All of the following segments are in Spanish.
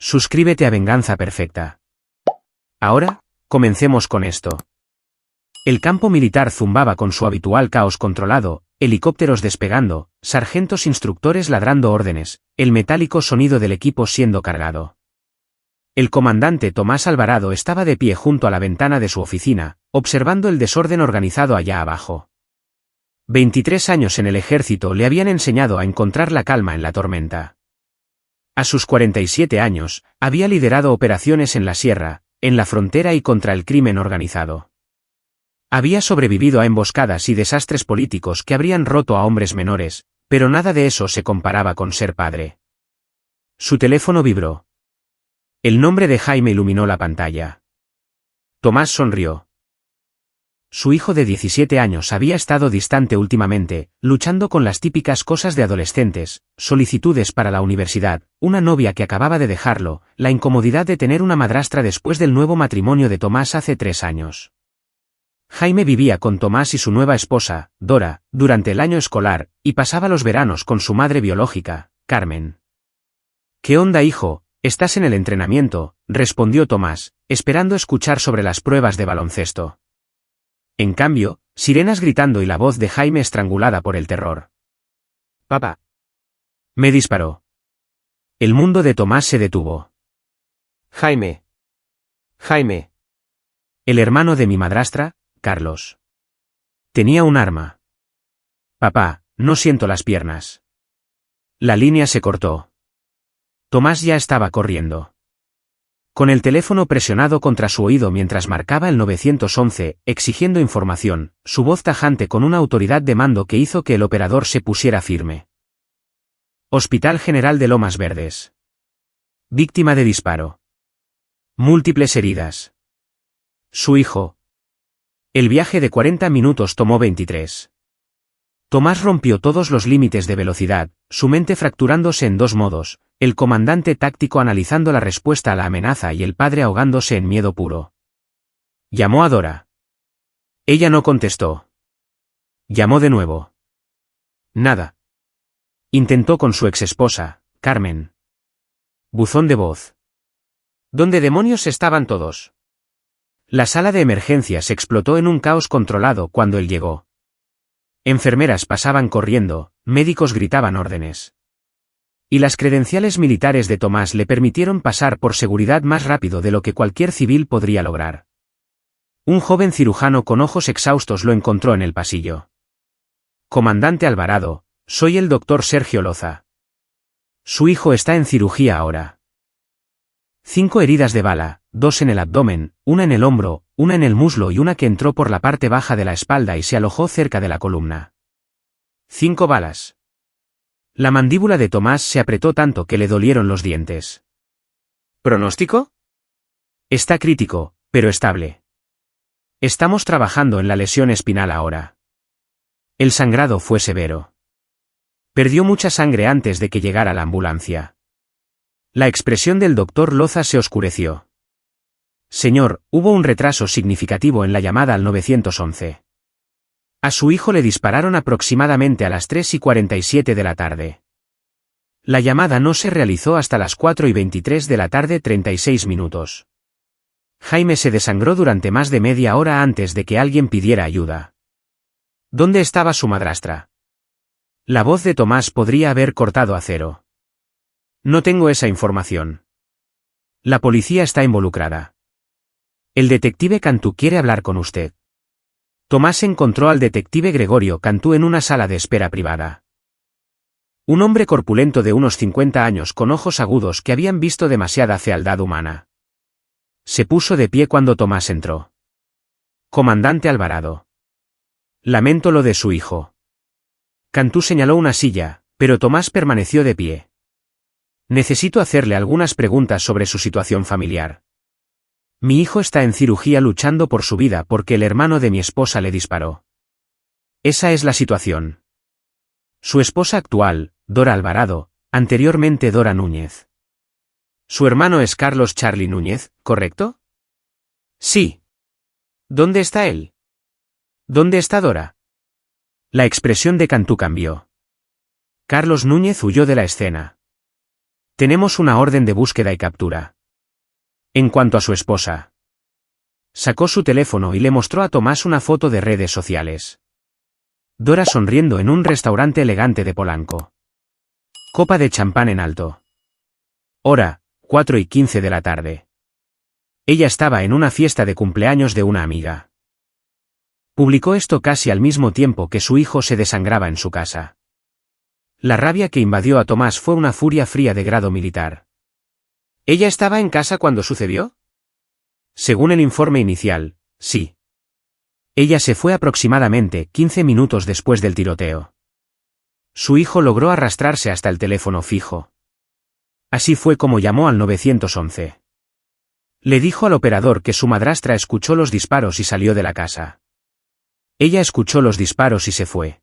Suscríbete a Venganza Perfecta. Ahora, comencemos con esto. El campo militar zumbaba con su habitual caos controlado, helicópteros despegando, sargentos instructores ladrando órdenes, el metálico sonido del equipo siendo cargado. El comandante Tomás Alvarado estaba de pie junto a la ventana de su oficina, observando el desorden organizado allá abajo. 23 años en el ejército le habían enseñado a encontrar la calma en la tormenta. A sus 47 años, había liderado operaciones en la sierra, en la frontera y contra el crimen organizado. Había sobrevivido a emboscadas y desastres políticos que habrían roto a hombres menores, pero nada de eso se comparaba con ser padre. Su teléfono vibró. El nombre de Jaime iluminó la pantalla. Tomás sonrió. Su hijo de 17 años había estado distante últimamente, luchando con las típicas cosas de adolescentes, solicitudes para la universidad, una novia que acababa de dejarlo, la incomodidad de tener una madrastra después del nuevo matrimonio de Tomás hace 3 años. Jaime vivía con Tomás y su nueva esposa, Dora, durante el año escolar, y pasaba los veranos con su madre biológica, Carmen. ¿Qué onda, hijo? ¿Estás en el entrenamiento?, respondió Tomás, esperando escuchar sobre las pruebas de baloncesto. En cambio, sirenas gritando y la voz de Jaime estrangulada por el terror. «Papá». Me disparó. El mundo de Tomás se detuvo. «Jaime. Jaime». El hermano de mi madrastra, Carlos. Tenía un arma. «Papá, no siento las piernas». La línea se cortó. Tomás ya estaba corriendo. Con el teléfono presionado contra su oído mientras marcaba el 911, exigiendo información, su voz tajante con una autoridad de mando que hizo que el operador se pusiera firme. Hospital General de Lomas Verdes. Víctima de disparo. Múltiples heridas. Su hijo. El viaje de 40 minutos tomó 23. Tomás rompió todos los límites de velocidad, su mente fracturándose en 2 modos, el comandante táctico analizando la respuesta a la amenaza y el padre ahogándose en miedo puro. Llamó a Dora. Ella no contestó. Llamó de nuevo. Nada. Intentó con su exesposa, Carmen. Buzón de voz. ¿Dónde demonios estaban todos? La sala de emergencias explotó en un caos controlado cuando él llegó. Enfermeras pasaban corriendo, médicos gritaban órdenes. Y las credenciales militares de Tomás le permitieron pasar por seguridad más rápido de lo que cualquier civil podría lograr. Un joven cirujano con ojos exhaustos lo encontró en el pasillo. Comandante Alvarado, soy el doctor Sergio Loza. Su hijo está en cirugía ahora. 5 heridas de bala, 2 en el abdomen, una en el hombro, una en el muslo y una que entró por la parte baja de la espalda y se alojó cerca de la columna. 5 balas. La mandíbula de Tomás se apretó tanto que le dolieron los dientes. ¿Pronóstico? Está crítico, pero estable. Estamos trabajando en la lesión espinal ahora. El sangrado fue severo. Perdió mucha sangre antes de que llegara la ambulancia. La expresión del doctor Loza se oscureció. Señor, hubo un retraso significativo en la llamada al 911. A su hijo le dispararon aproximadamente a las 3:47 de la tarde. La llamada no se realizó hasta las 4:23 de la tarde 36 minutos. Jaime se desangró durante más de media hora antes de que alguien pidiera ayuda. ¿Dónde estaba su madrastra? La voz de Tomás podría haber cortado acero. No tengo esa información. La policía está involucrada. El detective Cantú quiere hablar con usted. Tomás encontró al detective Gregorio Cantú en una sala de espera privada. Un hombre corpulento de unos 50 años con ojos agudos que habían visto demasiada fealdad humana. Se puso de pie cuando Tomás entró. Comandante Alvarado. Lamento lo de su hijo. Cantú señaló una silla, pero Tomás permaneció de pie. Necesito hacerle algunas preguntas sobre su situación familiar. Mi hijo está en cirugía luchando por su vida porque el hermano de mi esposa le disparó. Esa es la situación. Su esposa actual, Dora Alvarado, anteriormente Dora Núñez. Su hermano es Carlos Charlie Núñez, ¿correcto? Sí. ¿Dónde está él? ¿Dónde está Dora? La expresión de Cantú cambió. Carlos Núñez huyó de la escena. Tenemos una orden de búsqueda y captura. En cuanto a su esposa. Sacó su teléfono y le mostró a Tomás una foto de redes sociales. Dora sonriendo en un restaurante elegante de Polanco. Copa de champán en alto. Hora, 4:15 de la tarde. Ella estaba en una fiesta de cumpleaños de una amiga. Publicó esto casi al mismo tiempo que su hijo se desangraba en su casa. La rabia que invadió a Tomás fue una furia fría de grado militar. ¿Ella estaba en casa cuando sucedió? Según el informe inicial, sí. Ella se fue aproximadamente 15 minutos después del tiroteo. Su hijo logró arrastrarse hasta el teléfono fijo. Así fue como llamó al 911. Le dijo al operador que su madrastra escuchó los disparos y salió de la casa. Ella escuchó los disparos y se fue.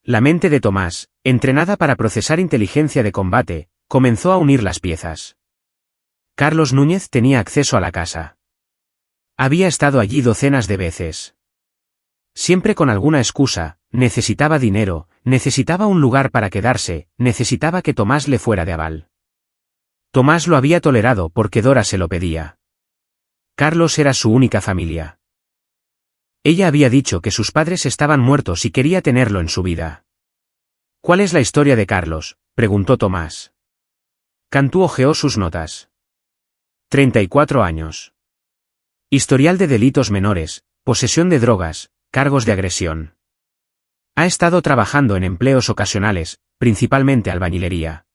La mente de Tomás, entrenada para procesar inteligencia de combate, comenzó a unir las piezas. Carlos Núñez tenía acceso a la casa. Había estado allí docenas de veces. Siempre con alguna excusa, necesitaba dinero, necesitaba un lugar para quedarse, necesitaba que Tomás le fuera de aval. Tomás lo había tolerado porque Dora se lo pedía. Carlos era su única familia. Ella había dicho que sus padres estaban muertos y quería tenerlo en su vida. ¿Cuál es la historia de Carlos?, preguntó Tomás. Cantú hojeó sus notas. 34 años. Historial de delitos menores, posesión de drogas, cargos de agresión. Ha estado trabajando en empleos ocasionales, principalmente albañilería.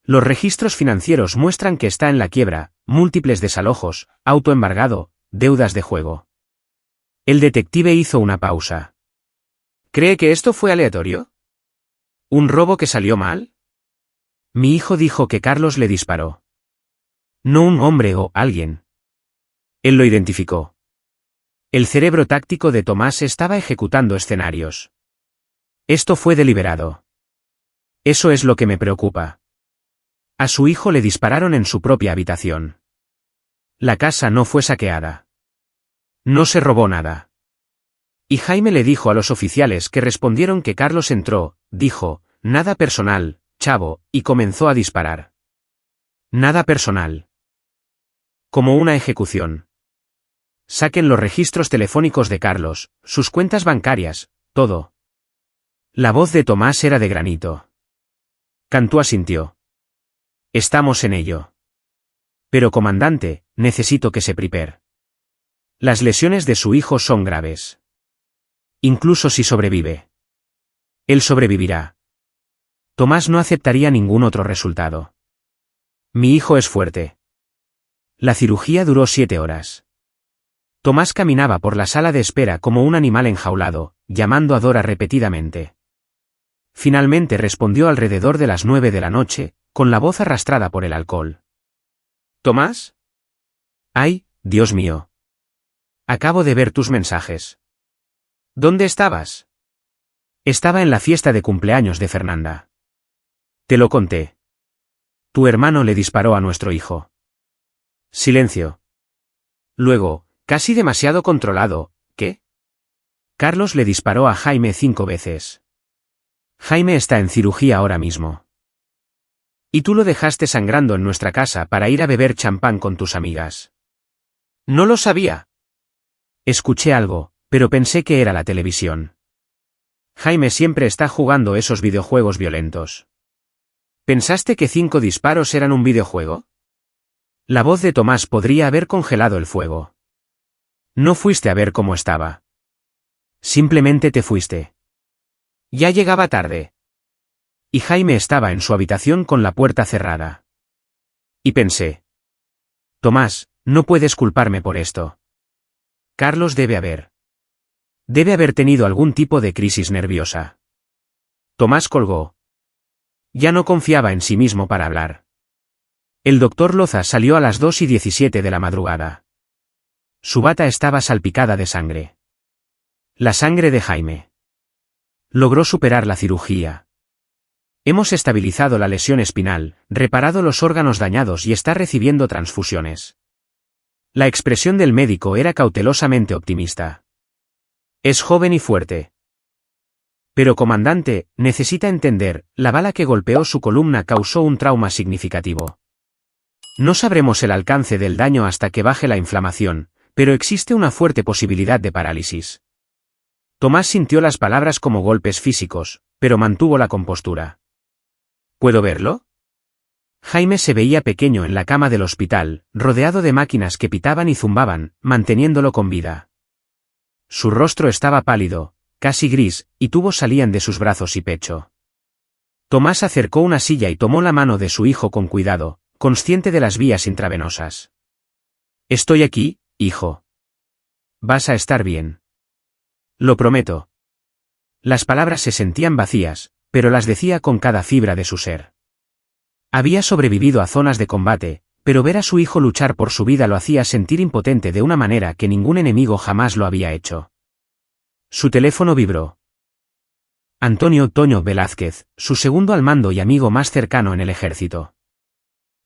Los registros financieros muestran que está en la quiebra, múltiples desalojos, auto embargado, deudas de juego. El detective hizo una pausa. ¿Cree que esto fue aleatorio? ¿Un robo que salió mal? Mi hijo dijo que Carlos le disparó. No un hombre o alguien. Él lo identificó. El cerebro táctico de Tomás estaba ejecutando escenarios. Esto fue deliberado. Eso es lo que me preocupa. A su hijo le dispararon en su propia habitación. La casa no fue saqueada. No se robó nada. Y Jaime le dijo a los oficiales que respondieron que Carlos entró, dijo, nada personal, chavo, y comenzó a disparar. Nada personal. Como una ejecución. Saquen los registros telefónicos de Carlos, sus cuentas bancarias, todo. La voz de Tomás era de granito. Cantú asintió. Estamos en ello. Pero comandante, necesito que se prepare. Las lesiones de su hijo son graves. Incluso si sobrevive. Él sobrevivirá. Tomás no aceptaría ningún otro resultado. Mi hijo es fuerte. La cirugía duró 7 horas. Tomás caminaba por la sala de espera como un animal enjaulado, llamando a Dora repetidamente. Finalmente respondió alrededor de las 9 de la noche, con la voz arrastrada por el alcohol. ¿Tomás? ¡Ay, Dios mío! Acabo de ver tus mensajes. ¿Dónde estabas? Estaba en la fiesta de cumpleaños de Fernanda. Te lo conté. Tu hermano le disparó a nuestro hijo. Silencio. Luego, casi demasiado controlado, ¿qué? Carlos le disparó a Jaime 5 veces. Jaime está en cirugía ahora mismo. Y tú lo dejaste sangrando en nuestra casa para ir a beber champán con tus amigas. No lo sabía. Escuché algo, pero pensé que era la televisión. Jaime siempre está jugando esos videojuegos violentos. ¿Pensaste que 5 disparos eran un videojuego? La voz de Tomás podría haber congelado el fuego. No fuiste a ver cómo estaba. Simplemente te fuiste. Ya llegaba tarde. Y Jaime estaba en su habitación con la puerta cerrada. Y pensé. Tomás, no puedes culparme por esto. Carlos debe haber tenido algún tipo de crisis nerviosa. Tomás colgó. Ya no confiaba en sí mismo para hablar. El doctor Loza salió a las 2:17 de la madrugada. Su bata estaba salpicada de sangre. La sangre de Jaime. Logró superar la cirugía. Hemos estabilizado la lesión espinal, reparado los órganos dañados y está recibiendo transfusiones. La expresión del médico era cautelosamente optimista. Es joven y fuerte. Pero comandante, necesita entender, la bala que golpeó su columna causó un trauma significativo. No sabremos el alcance del daño hasta que baje la inflamación, pero existe una fuerte posibilidad de parálisis. Tomás sintió las palabras como golpes físicos, pero mantuvo la compostura. ¿Puedo verlo? Jaime se veía pequeño en la cama del hospital, rodeado de máquinas que pitaban y zumbaban, manteniéndolo con vida. Su rostro estaba pálido, casi gris, y tubos salían de sus brazos y pecho. Tomás acercó una silla y tomó la mano de su hijo con cuidado, consciente de las vías intravenosas. Estoy aquí, hijo. Vas a estar bien. Lo prometo. Las palabras se sentían vacías, pero las decía con cada fibra de su ser. Había sobrevivido a zonas de combate, pero ver a su hijo luchar por su vida lo hacía sentir impotente de una manera que ningún enemigo jamás lo había hecho. Su teléfono vibró. Antonio Toño Velázquez, su segundo al mando y amigo más cercano en el ejército.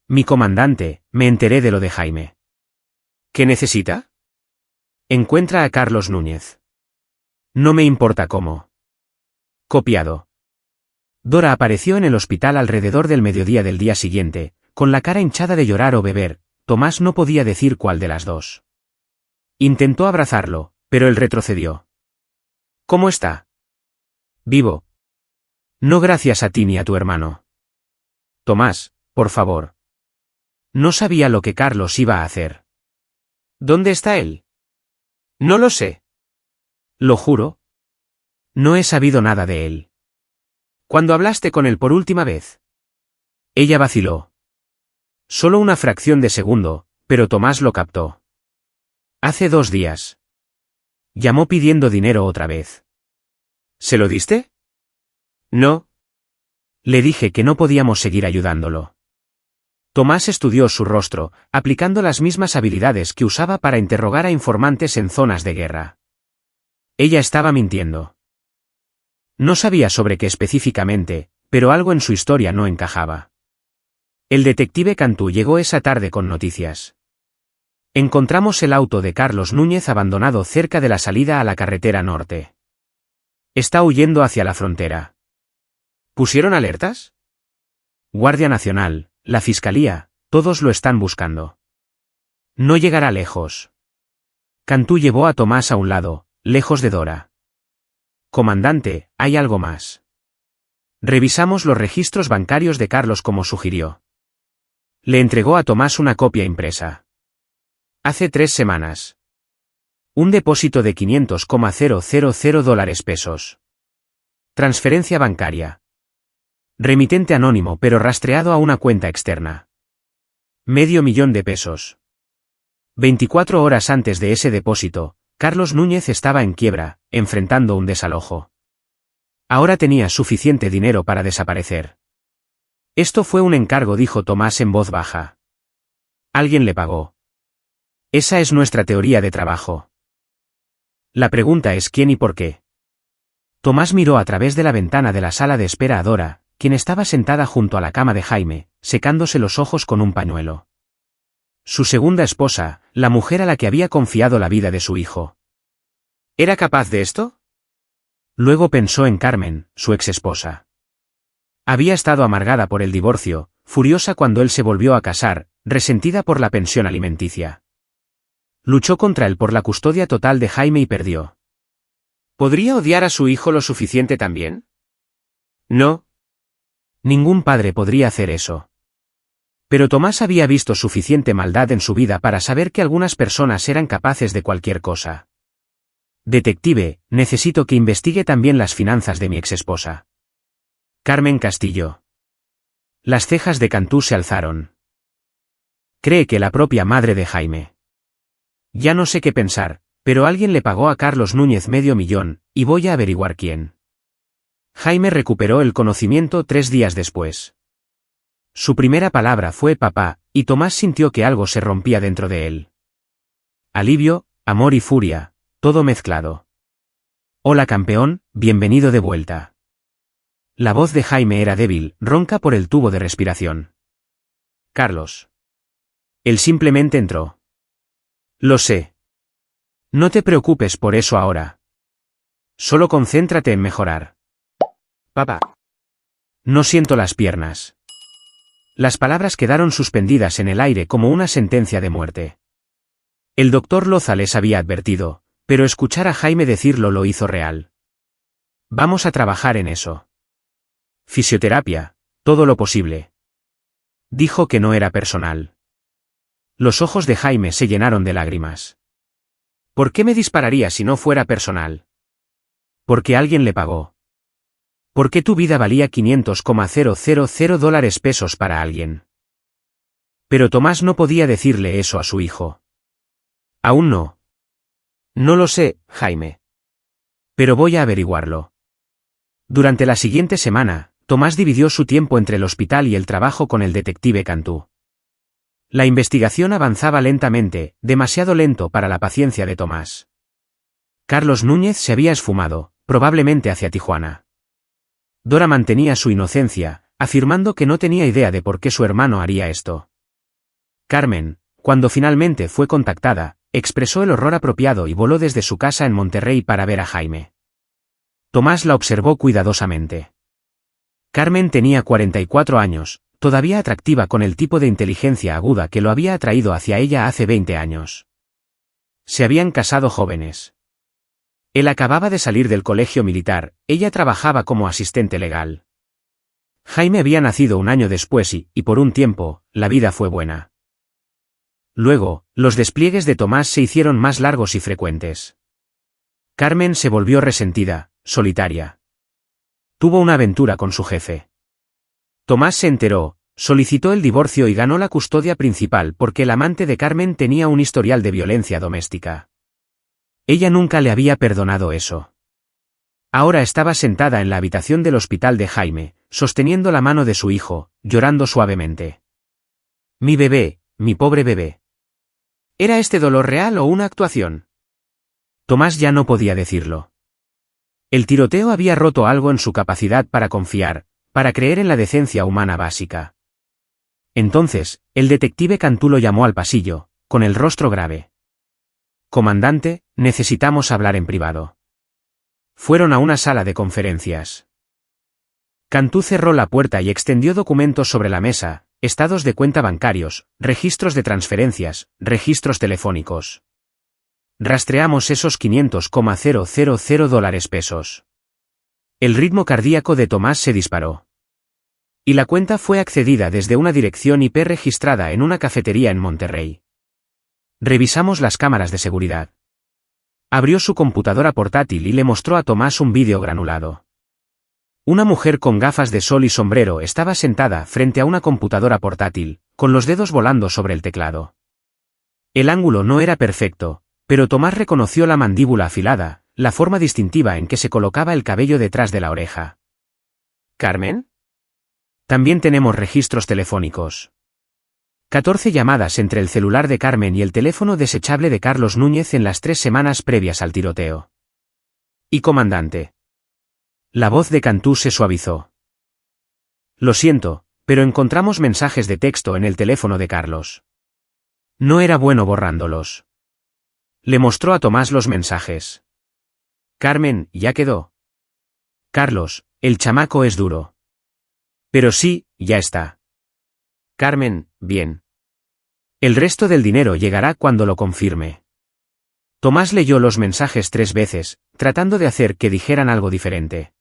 Mi comandante, me enteré de lo de Jaime. ¿Qué necesita? Encuentra a Carlos Núñez. No me importa cómo. Copiado. Dora apareció en el hospital alrededor del mediodía del día siguiente, con la cara hinchada de llorar o beber. Tomás no podía decir cuál de las dos. Intentó abrazarlo, pero él retrocedió. ¿Cómo está? Vivo. No gracias a ti ni a tu hermano. Tomás, por favor. No sabía lo que Carlos iba a hacer. ¿Dónde está él? No lo sé. Lo juro. No he sabido nada de él. ¿Cuándo hablaste con él por última vez? Ella vaciló. Solo una fracción de segundo, pero Tomás lo captó. Hace 2 días. Llamó pidiendo dinero otra vez. ¿Se lo diste? No. Le dije que no podíamos seguir ayudándolo. Tomás estudió su rostro, aplicando las mismas habilidades que usaba para interrogar a informantes en zonas de guerra. Ella estaba mintiendo. No sabía sobre qué específicamente, pero algo en su historia no encajaba. El detective Cantú llegó esa tarde con noticias. Encontramos el auto de Carlos Núñez abandonado cerca de la salida a la carretera norte. Está huyendo hacia la frontera. ¿Pusieron alertas? Guardia Nacional, la Fiscalía, todos lo están buscando. No llegará lejos. Cantú llevó a Tomás a un lado, lejos de Dora. Comandante, hay algo más. Revisamos los registros bancarios de Carlos como sugirió. Le entregó a Tomás una copia impresa. Hace 3 semanas. Un depósito de $500,000 pesos. Transferencia bancaria. Remitente anónimo pero rastreado a una cuenta externa. $500,000 pesos. 24 horas antes de ese depósito, Carlos Núñez estaba en quiebra, enfrentando un desalojo. Ahora tenía suficiente dinero para desaparecer. Esto fue un encargo, dijo Tomás en voz baja. Alguien le pagó. Esa es nuestra teoría de trabajo. La pregunta es quién y por qué. Tomás miró a través de la ventana de la sala de espera a Dora, quien estaba sentada junto a la cama de Jaime, secándose los ojos con un pañuelo. Su segunda esposa, la mujer a la que había confiado la vida de su hijo. ¿Era capaz de esto? Luego pensó en Carmen, su exesposa. Había estado amargada por el divorcio, furiosa cuando él se volvió a casar, resentida por la pensión alimenticia. Luchó contra él por la custodia total de Jaime y perdió. ¿Podría odiar a su hijo lo suficiente también? No. Ningún padre podría hacer eso. Pero Tomás había visto suficiente maldad en su vida para saber que algunas personas eran capaces de cualquier cosa. Detective, necesito que investigue también las finanzas de mi exesposa. Carmen Castillo. Las cejas de Cantú se alzaron. Cree que la propia madre de Jaime. Ya no sé qué pensar, pero alguien le pagó a Carlos Núñez $500,000, y voy a averiguar quién. Jaime recuperó el conocimiento 3 días después. Su primera palabra fue papá, y Tomás sintió que algo se rompía dentro de él. Alivio, amor y furia, todo mezclado. Hola campeón, bienvenido de vuelta. La voz de Jaime era débil, ronca por el tubo de respiración. Carlos. Él simplemente entró. Lo sé. No te preocupes por eso ahora. Solo concéntrate en mejorar. Papá. No siento las piernas. Las palabras quedaron suspendidas en el aire como una sentencia de muerte. El doctor Loza les había advertido, pero escuchar a Jaime decirlo lo hizo real. Vamos a trabajar en eso. Fisioterapia, todo lo posible. Dijo que no era personal. Los ojos de Jaime se llenaron de lágrimas. ¿Por qué me dispararía si no fuera personal? Porque alguien le pagó. ¿Por qué tu vida valía $500,000 para alguien? Pero Tomás no podía decirle eso a su hijo. Aún no. No lo sé, Jaime. Pero voy a averiguarlo. Durante la siguiente semana, Tomás dividió su tiempo entre el hospital y el trabajo con el detective Cantú. La investigación avanzaba lentamente, demasiado lento para la paciencia de Tomás. Carlos Núñez se había esfumado, probablemente hacia Tijuana. Dora mantenía su inocencia, afirmando que no tenía idea de por qué su hermano haría esto. Carmen, cuando finalmente fue contactada, expresó el horror apropiado y voló desde su casa en Monterrey para ver a Jaime. Tomás la observó cuidadosamente. Carmen tenía 44 años, todavía atractiva con el tipo de inteligencia aguda que lo había atraído hacia ella hace 20 años. Se habían casado jóvenes. Él acababa de salir del colegio militar, ella trabajaba como asistente legal. Jaime había nacido un año después y por un tiempo, la vida fue buena. Luego, los despliegues de Tomás se hicieron más largos y frecuentes. Carmen se volvió resentida, solitaria. Tuvo una aventura con su jefe. Tomás se enteró, solicitó el divorcio y ganó la custodia principal porque el amante de Carmen tenía un historial de violencia doméstica. Ella nunca le había perdonado eso. Ahora estaba sentada en la habitación del hospital de Jaime, sosteniendo la mano de su hijo, llorando suavemente. Mi bebé, mi pobre bebé. ¿Era este dolor real o una actuación? Tomás ya no podía decirlo. El tiroteo había roto algo en su capacidad para confiar, para creer en la decencia humana básica. Entonces, el detective Cantú lo llamó al pasillo, con el rostro grave. Comandante, necesitamos hablar en privado. Fueron a una sala de conferencias. Cantú cerró la puerta y extendió documentos sobre la mesa, estados de cuenta bancarios, registros de transferencias, registros telefónicos. Rastreamos esos $500,000. El ritmo cardíaco de Tomás se disparó. Y la cuenta fue accedida desde una dirección IP registrada en una cafetería en Monterrey. Revisamos las cámaras de seguridad. Abrió su computadora portátil y le mostró a Tomás un vídeo granulado. Una mujer con gafas de sol y sombrero estaba sentada frente a una computadora portátil, con los dedos volando sobre el teclado. El ángulo no era perfecto, pero Tomás reconoció la mandíbula afilada, la forma distintiva en que se colocaba el cabello detrás de la oreja. ¿Carmen? También tenemos registros telefónicos. 14 llamadas entre el celular de Carmen y el teléfono desechable de Carlos Núñez en las 3 semanas previas al tiroteo. ¿Y comandante? La voz de Cantú se suavizó. Lo siento, pero encontramos mensajes de texto en el teléfono de Carlos. No era bueno borrándolos. Le mostró a Tomás los mensajes. Carmen, ya quedó. Carlos, el chamaco es duro. Pero sí, ya está. Carmen, bien. El resto del dinero llegará cuando lo confirme. Tomás leyó los mensajes 3 veces, tratando de hacer que dijeran algo diferente.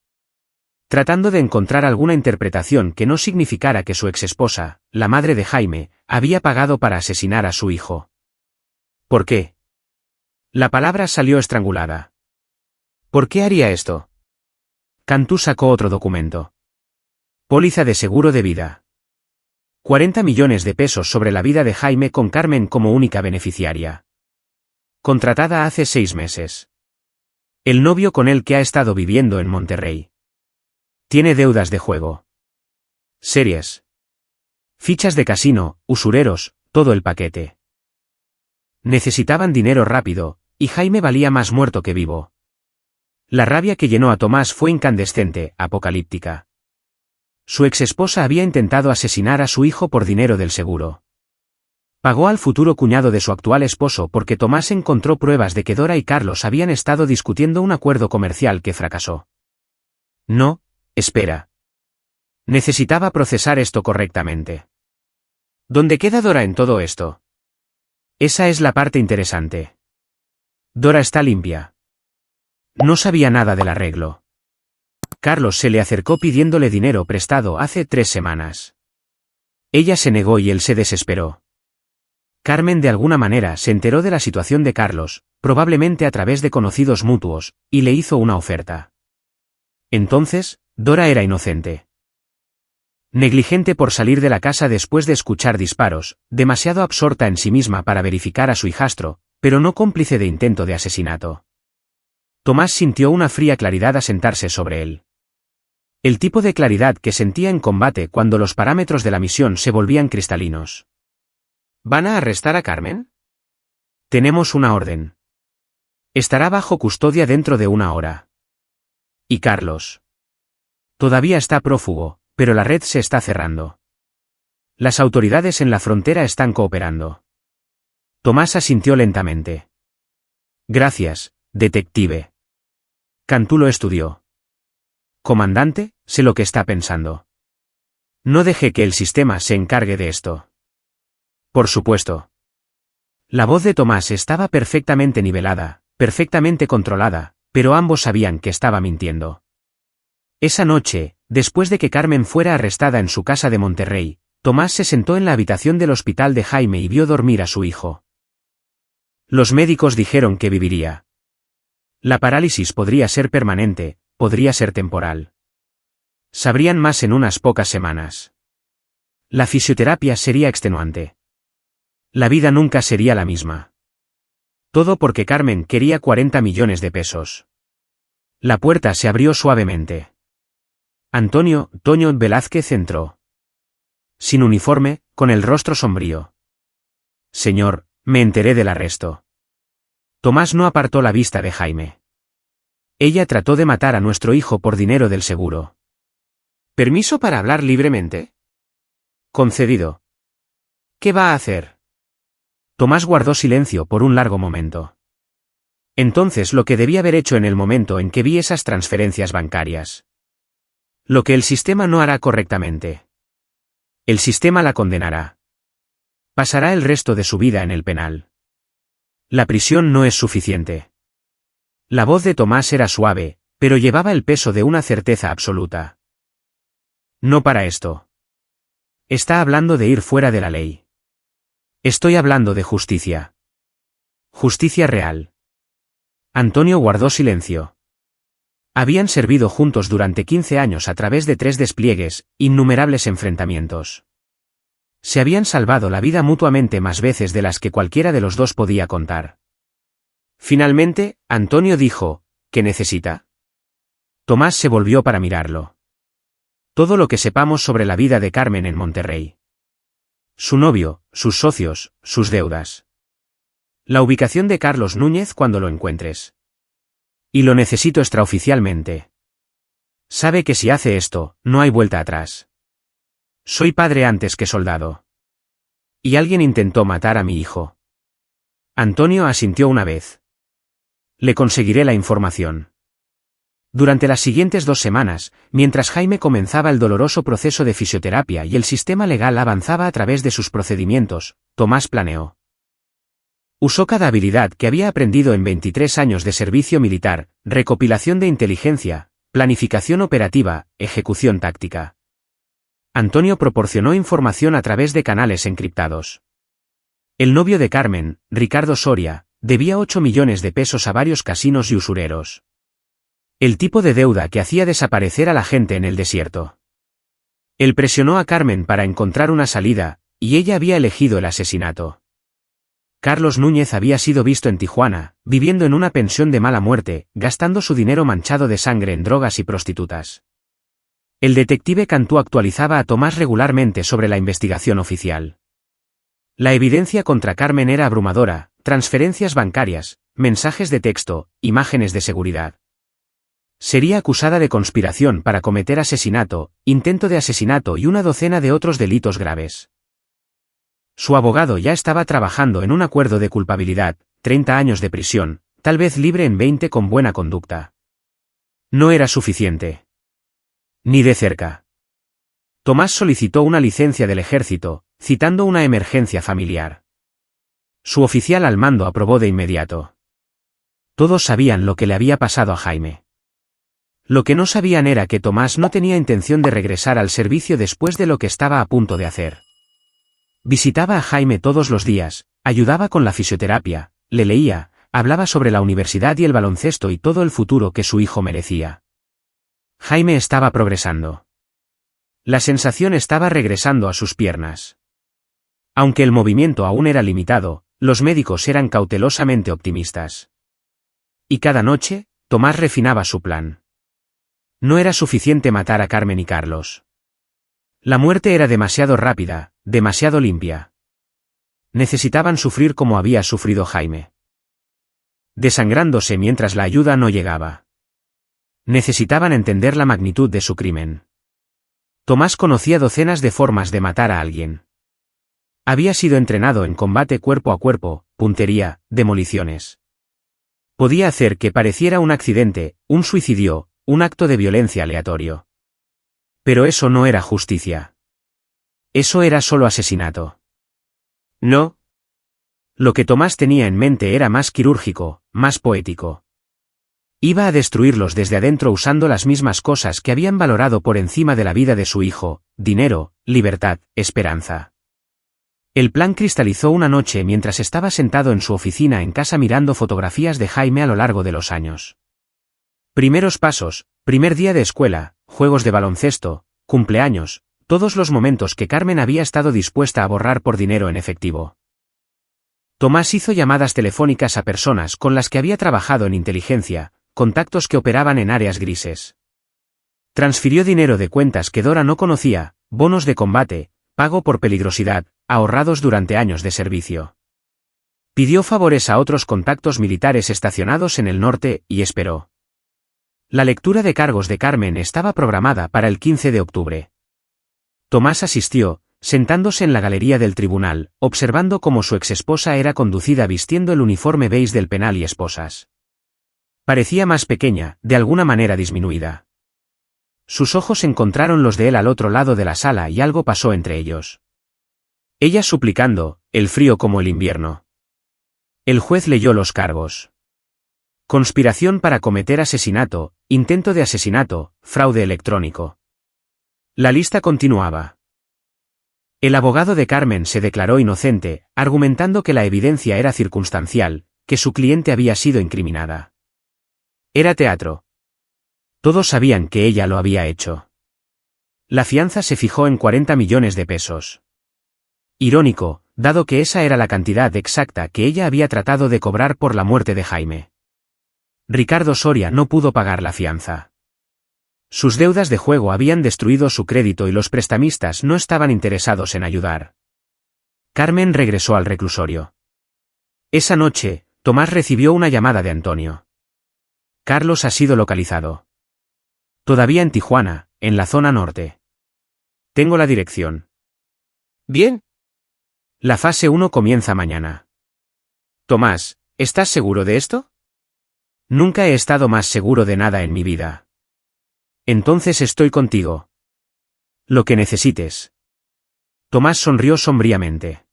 Tratando de encontrar alguna interpretación que no significara que su exesposa, la madre de Jaime, había pagado para asesinar a su hijo. ¿Por qué? La palabra salió estrangulada. ¿Por qué haría esto? Cantú sacó otro documento. Póliza de seguro de vida. 40 millones de pesos sobre la vida de Jaime con Carmen como única beneficiaria. Contratada hace 6 meses. El novio con el que ha estado viviendo en Monterrey. Tiene deudas de juego. Series. Fichas de casino, usureros, todo el paquete. Necesitaban dinero rápido, y Jaime valía más muerto que vivo. La rabia que llenó a Tomás fue incandescente, apocalíptica. Su exesposa había intentado asesinar a su hijo por dinero del seguro. Pagó al futuro cuñado de su actual esposo porque Tomás encontró pruebas de que Dora y Carlos habían estado discutiendo un acuerdo comercial que fracasó. No, Espera. Necesitaba procesar esto correctamente. ¿Dónde queda Dora en todo esto? Esa es la parte interesante. Dora está limpia. No sabía nada del arreglo. Carlos se le acercó pidiéndole dinero prestado hace 3 semanas. Ella se negó y él se desesperó. Carmen de alguna manera se enteró de la situación de Carlos, probablemente a través de conocidos mutuos, y le hizo una oferta. Entonces, Dora era inocente. Negligente por salir de la casa después de escuchar disparos, demasiado absorta en sí misma para verificar a su hijastro, pero no cómplice de intento de asesinato. Tomás sintió una fría claridad asentarse sobre él. El tipo de claridad que sentía en combate cuando los parámetros de la misión se volvían cristalinos. ¿Van a arrestar a Carmen? Tenemos una orden. Estará bajo custodia dentro de 1 hora. ¿Y Carlos? Todavía está prófugo, pero la red se está cerrando. Las autoridades en la frontera están cooperando. Tomás asintió lentamente. Gracias, detective. Cantú lo estudió. Comandante, sé lo que está pensando. No deje que el sistema se encargue de esto. Por supuesto. La voz de Tomás estaba perfectamente nivelada, perfectamente controlada, pero ambos sabían que estaba mintiendo. Esa noche, después de que Carmen fuera arrestada en su casa de Monterrey, Tomás se sentó en la habitación del hospital de Jaime y vio dormir a su hijo. Los médicos dijeron que viviría. La parálisis podría ser permanente, podría ser temporal. Sabrían más en unas pocas semanas. La fisioterapia sería extenuante. La vida nunca sería la misma. Todo porque Carmen quería 40 millones de pesos. La puerta se abrió suavemente. Antonio Toño Velázquez entró. Sin uniforme, con el rostro sombrío. Señor, me enteré del arresto. Tomás no apartó la vista de Jaime. Ella trató de matar a nuestro hijo por dinero del seguro. ¿Permiso para hablar libremente? Concedido. ¿Qué va a hacer? Tomás guardó silencio por un largo momento. Entonces lo que debía haber hecho en el momento en que vi esas transferencias bancarias. Lo que el sistema no hará correctamente. El sistema la condenará. Pasará el resto de su vida en el penal. La prisión no es suficiente. La voz de Tomás era suave, pero llevaba el peso de una certeza absoluta. No para esto. Está hablando de ir fuera de la ley. Estoy hablando de justicia. Justicia real. Antonio guardó silencio. Habían servido juntos durante 15 años a través de 3 despliegues, innumerables enfrentamientos. Se habían salvado la vida mutuamente más veces de las que cualquiera de los dos podía contar. Finalmente, Antonio dijo, ¿qué necesita? Tomás se volvió para mirarlo. Todo lo que sepamos sobre la vida de Carmen en Monterrey. Su novio, sus socios, sus deudas. La ubicación de Carlos Núñez cuando lo encuentres. Y lo necesito extraoficialmente. Sabe que si hace esto, no hay vuelta atrás. Soy padre antes que soldado. Y alguien intentó matar a mi hijo. Antonio asintió una vez. Le conseguiré la información. Durante las siguientes 2 semanas, mientras Jaime comenzaba el doloroso proceso de fisioterapia y el sistema legal avanzaba a través de sus procedimientos, Tomás planeó. Usó cada habilidad que había aprendido en 23 años de servicio militar, recopilación de inteligencia, planificación operativa, ejecución táctica. Antonio proporcionó información a través de canales encriptados. El novio de Carmen, Ricardo Soria, debía 8 millones de pesos a varios casinos y usureros. El tipo de deuda que hacía desaparecer a la gente en el desierto. Él presionó a Carmen para encontrar una salida, y ella había elegido el asesinato. Carlos Núñez había sido visto en Tijuana, viviendo en una pensión de mala muerte, gastando su dinero manchado de sangre en drogas y prostitutas. El detective Cantú actualizaba a Tomás regularmente sobre la investigación oficial. La evidencia contra Carmen era abrumadora, transferencias bancarias, mensajes de texto, imágenes de seguridad. Sería acusada de conspiración para cometer asesinato, intento de asesinato y una docena de otros delitos graves. Su abogado ya estaba trabajando en un acuerdo de culpabilidad, 30 años de prisión, tal vez libre en 20 con buena conducta. No era suficiente. Ni de cerca. Tomás solicitó una licencia del ejército, citando una emergencia familiar. Su oficial al mando aprobó de inmediato. Todos sabían lo que le había pasado a Jaime. Lo que no sabían era que Tomás no tenía intención de regresar al servicio después de lo que estaba a punto de hacer. Visitaba a Jaime todos los días, ayudaba con la fisioterapia, le leía, hablaba sobre la universidad y el baloncesto y todo el futuro que su hijo merecía. Jaime estaba progresando. La sensación estaba regresando a sus piernas. Aunque el movimiento aún era limitado, los médicos eran cautelosamente optimistas. Y cada noche, Tomás refinaba su plan. No era suficiente matar a Carmen y Carlos. La muerte era demasiado rápida, demasiado limpia. Necesitaban sufrir como había sufrido Jaime. Desangrándose mientras la ayuda no llegaba. Necesitaban entender la magnitud de su crimen. Tomás conocía docenas de formas de matar a alguien. Había sido entrenado en combate cuerpo a cuerpo, puntería, demoliciones. Podía hacer que pareciera un accidente, un suicidio, un acto de violencia aleatorio. Pero eso no era justicia. Eso era solo asesinato. No. Lo que Tomás tenía en mente era más quirúrgico, más poético. Iba a destruirlos desde adentro usando las mismas cosas que habían valorado por encima de la vida de su hijo: dinero, libertad, esperanza. El plan cristalizó una noche mientras estaba sentado en su oficina en casa mirando fotografías de Jaime a lo largo de los años. Primeros pasos, primer día de escuela, juegos de baloncesto, cumpleaños, todos los momentos que Carmen había estado dispuesta a borrar por dinero en efectivo. Tomás hizo llamadas telefónicas a personas con las que había trabajado en inteligencia, contactos que operaban en áreas grises. Transfirió dinero de cuentas que Dora no conocía, bonos de combate, pago por peligrosidad, ahorrados durante años de servicio. Pidió favores a otros contactos militares estacionados en el norte, y esperó. La lectura de cargos de Carmen estaba programada para el 15 de octubre. Tomás asistió, sentándose en la galería del tribunal, observando cómo su exesposa era conducida vistiendo el uniforme beige del penal y esposas. Parecía más pequeña, de alguna manera disminuida. Sus ojos encontraron los de él al otro lado de la sala y algo pasó entre ellos. Ella suplicando, el frío como el invierno. El juez leyó los cargos. Conspiración para cometer asesinato, intento de asesinato, fraude electrónico. La lista continuaba. El abogado de Carmen se declaró inocente, argumentando que la evidencia era circunstancial, que su cliente había sido incriminada. Era teatro. Todos sabían que ella lo había hecho. La fianza se fijó en 40 millones de pesos. Irónico, dado que esa era la cantidad exacta que ella había tratado de cobrar por la muerte de Jaime. Ricardo Soria no pudo pagar la fianza. Sus deudas de juego habían destruido su crédito y los prestamistas no estaban interesados en ayudar. Carmen regresó al reclusorio. Esa noche, Tomás recibió una llamada de Antonio. Carlos ha sido localizado. Todavía en Tijuana, en la zona norte. Tengo la dirección. Bien. La fase 1 comienza mañana. Tomás, ¿estás seguro de esto? Nunca he estado más seguro de nada en mi vida. Entonces estoy contigo. Lo que necesites. Tomás sonrió sombríamente.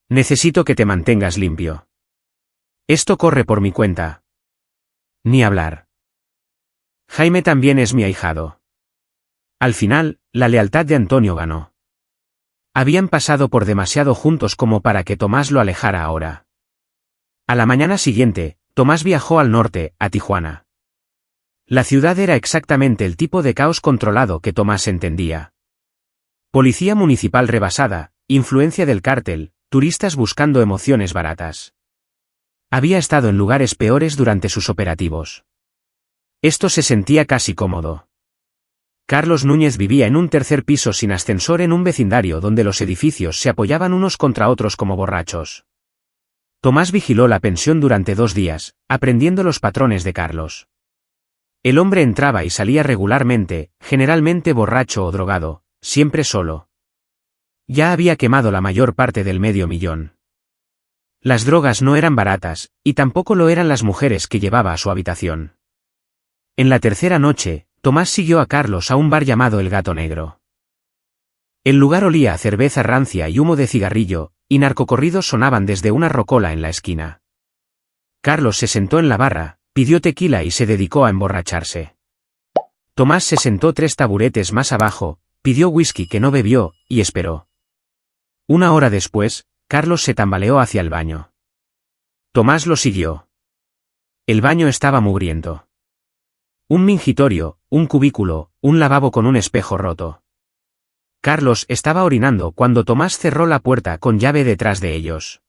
Necesito que te mantengas limpio. Esto corre por mi cuenta. Ni hablar. Jaime también es mi ahijado. Al final, la lealtad de Antonio ganó. Habían pasado por demasiado juntos como para que Tomás lo alejara ahora. A la mañana siguiente, Tomás viajó al norte, a Tijuana. La ciudad era exactamente el tipo de caos controlado que Tomás entendía. Policía municipal rebasada, influencia del cártel, turistas buscando emociones baratas. Había estado en lugares peores durante sus operativos. Esto se sentía casi cómodo. Carlos Núñez vivía en un tercer piso sin ascensor en un vecindario donde los edificios se apoyaban unos contra otros como borrachos. Tomás vigiló la pensión durante 2 días, aprendiendo los patrones de Carlos. El hombre entraba y salía regularmente, generalmente borracho o drogado, siempre solo. Ya había quemado la mayor parte del $500,000. Las drogas no eran baratas, y tampoco lo eran las mujeres que llevaba a su habitación. En la tercera noche, Tomás siguió a Carlos a un bar llamado El Gato Negro. El lugar olía a cerveza rancia y humo de cigarrillo, y narcocorridos sonaban desde una rocola en la esquina. Carlos se sentó en la barra, pidió tequila y se dedicó a emborracharse. Tomás se sentó 3 taburetes más abajo, pidió whisky que no bebió, y esperó. Una hora después, Carlos se tambaleó hacia el baño. Tomás lo siguió. El baño estaba mugriento. Un mingitorio, un cubículo, un lavabo con un espejo roto. Carlos estaba orinando cuando Tomás cerró la puerta con llave detrás de ellos.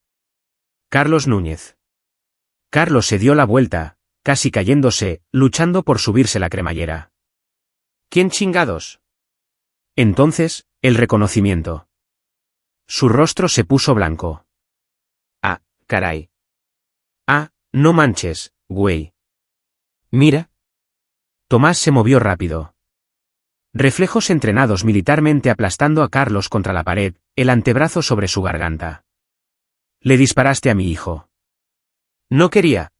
Carlos Núñez. Carlos se dio la vuelta, casi cayéndose, luchando por subirse la cremallera. ¿Quién chingados? Entonces, el reconocimiento. Su rostro se puso blanco. Ah, caray. Ah, no manches, güey. Mira. Tomás se movió rápido. Reflejos entrenados militarmente aplastando a Carlos contra la pared, el antebrazo sobre su garganta. Le disparaste a mi hijo. No quería.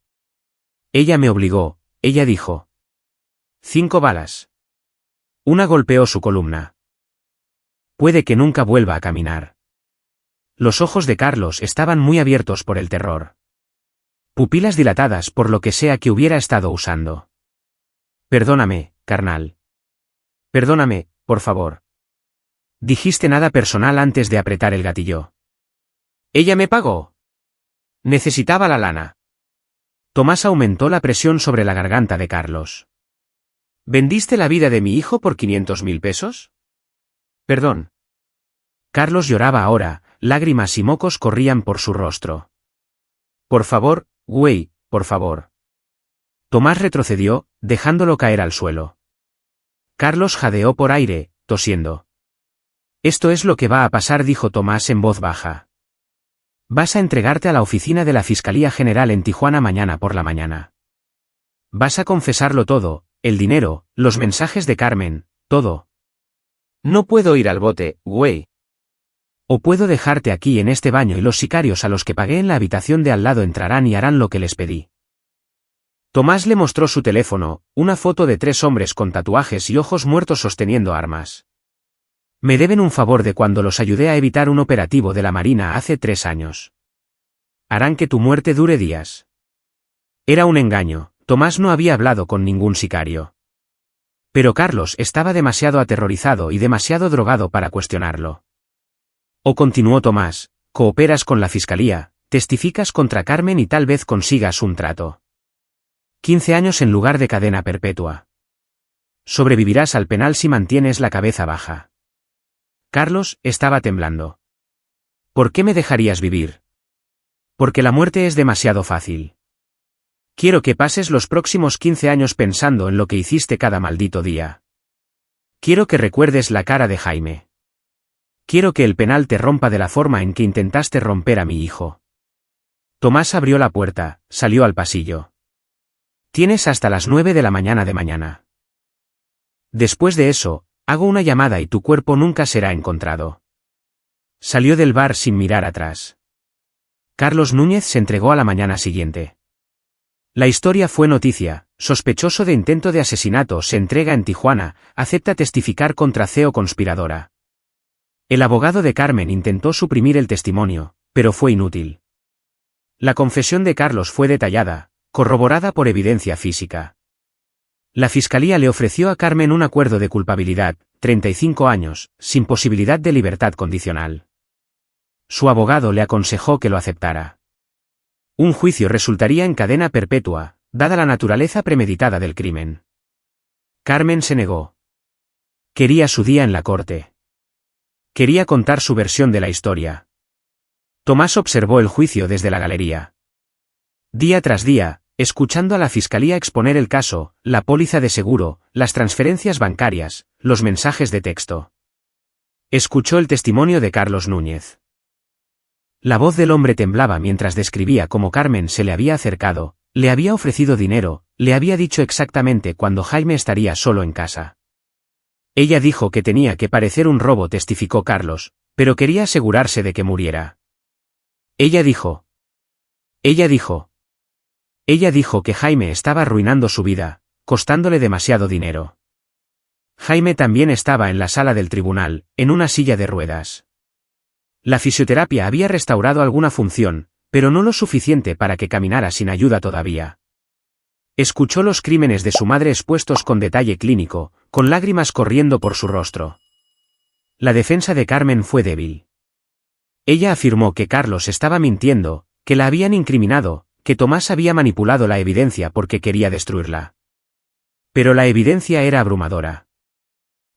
Ella me obligó, ella dijo. 5 balas. Una golpeó su columna. Puede que nunca vuelva a caminar. Los ojos de Carlos estaban muy abiertos por el terror. Pupilas dilatadas por lo que sea que hubiera estado usando. Perdóname, carnal. Perdóname, por favor. Dijiste nada personal antes de apretar el gatillo. Ella me pagó. Necesitaba la lana. Tomás aumentó la presión sobre la garganta de Carlos. ¿Vendiste la vida de mi hijo por 500.000 pesos? Perdón. Carlos lloraba ahora, lágrimas y mocos corrían por su rostro. Por favor, güey, por favor. Tomás retrocedió, dejándolo caer al suelo. Carlos jadeó por aire, tosiendo. Esto es lo que va a pasar, dijo Tomás en voz baja. Vas a entregarte a la oficina de la Fiscalía General en Tijuana mañana por la mañana. Vas a confesarlo todo, el dinero, los mensajes de Carmen, todo. No puedo ir al bote, güey. O puedo dejarte aquí en este baño y los sicarios a los que pagué en la habitación de al lado entrarán y harán lo que les pedí. Tomás le mostró su teléfono, una foto de 3 hombres con tatuajes y ojos muertos sosteniendo armas. Me deben un favor de cuando los ayudé a evitar un operativo de la Marina hace 3 años. Harán que tu muerte dure días. Era un engaño, Tomás no había hablado con ningún sicario. Pero Carlos estaba demasiado aterrorizado y demasiado drogado para cuestionarlo. O continuó Tomás, cooperas con la fiscalía, testificas contra Carmen y tal vez consigas un trato. 15 años en lugar de cadena perpetua. Sobrevivirás al penal si mantienes la cabeza baja. Carlos estaba temblando. ¿Por qué me dejarías vivir? Porque la muerte es demasiado fácil. Quiero que pases los próximos 15 años pensando en lo que hiciste cada maldito día. Quiero que recuerdes la cara de Jaime. Quiero que el penal te rompa de la forma en que intentaste romper a mi hijo. Tomás abrió la puerta, salió al pasillo. Tienes hasta las 9 de la mañana de mañana. Después de eso, hago una llamada y tu cuerpo nunca será encontrado. Salió del bar sin mirar atrás. Carlos Núñez se entregó a la mañana siguiente. La historia fue noticia, sospechoso de intento de asesinato se entrega en Tijuana, acepta testificar contra CEO conspiradora. El abogado de Carmen intentó suprimir el testimonio, pero fue inútil. La confesión de Carlos fue detallada, corroborada por evidencia física. La fiscalía le ofreció a Carmen un acuerdo de culpabilidad, 35 años, sin posibilidad de libertad condicional. Su abogado le aconsejó que lo aceptara. Un juicio resultaría en cadena perpetua, dada la naturaleza premeditada del crimen. Carmen se negó. Quería su día en la corte. Quería contar su versión de la historia. Tomás observó el juicio desde la galería. Día tras día, escuchando a la fiscalía exponer el caso, la póliza de seguro, las transferencias bancarias, los mensajes de texto. Escuchó el testimonio de Carlos Núñez. La voz del hombre temblaba mientras describía cómo Carmen se le había acercado, le había ofrecido dinero, le había dicho exactamente cuándo Jaime estaría solo en casa. Ella dijo que tenía que parecer un robo, testificó Carlos, pero quería asegurarse de que muriera. Ella dijo que Jaime estaba arruinando su vida, costándole demasiado dinero. Jaime también estaba en la sala del tribunal, en una silla de ruedas. La fisioterapia había restaurado alguna función, pero no lo suficiente para que caminara sin ayuda todavía. Escuchó los crímenes de su madre expuestos con detalle clínico, con lágrimas corriendo por su rostro. La defensa de Carmen fue débil. Ella afirmó que Carlos estaba mintiendo, que la habían incriminado, que Tomás había manipulado la evidencia porque quería destruirla. Pero la evidencia era abrumadora.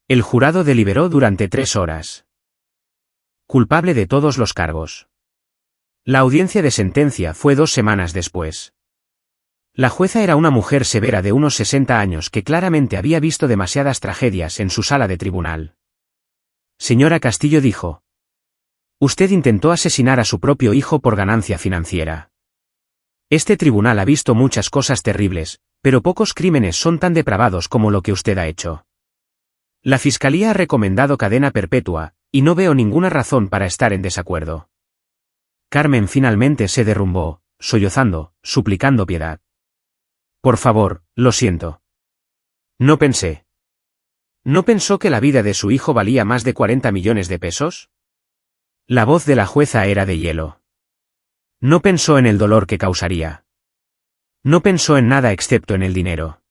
El jurado deliberó durante 3 horas. Culpable de todos los cargos. La audiencia de sentencia fue 2 semanas después. La jueza era una mujer severa de unos 60 años que claramente había visto demasiadas tragedias en su sala de tribunal. Señora Castillo dijo. Usted intentó asesinar a su propio hijo por ganancia financiera. Este tribunal ha visto muchas cosas terribles, pero pocos crímenes son tan depravados como lo que usted ha hecho. La Fiscalía ha recomendado cadena perpetua, y no veo ninguna razón para estar en desacuerdo. Carmen finalmente se derrumbó, sollozando, suplicando piedad. Por favor, lo siento. No pensé. ¿No pensó que la vida de su hijo valía más de 40 millones de pesos? La voz de la jueza era de hielo. No pensó en el dolor que causaría. No pensó en nada excepto en el dinero.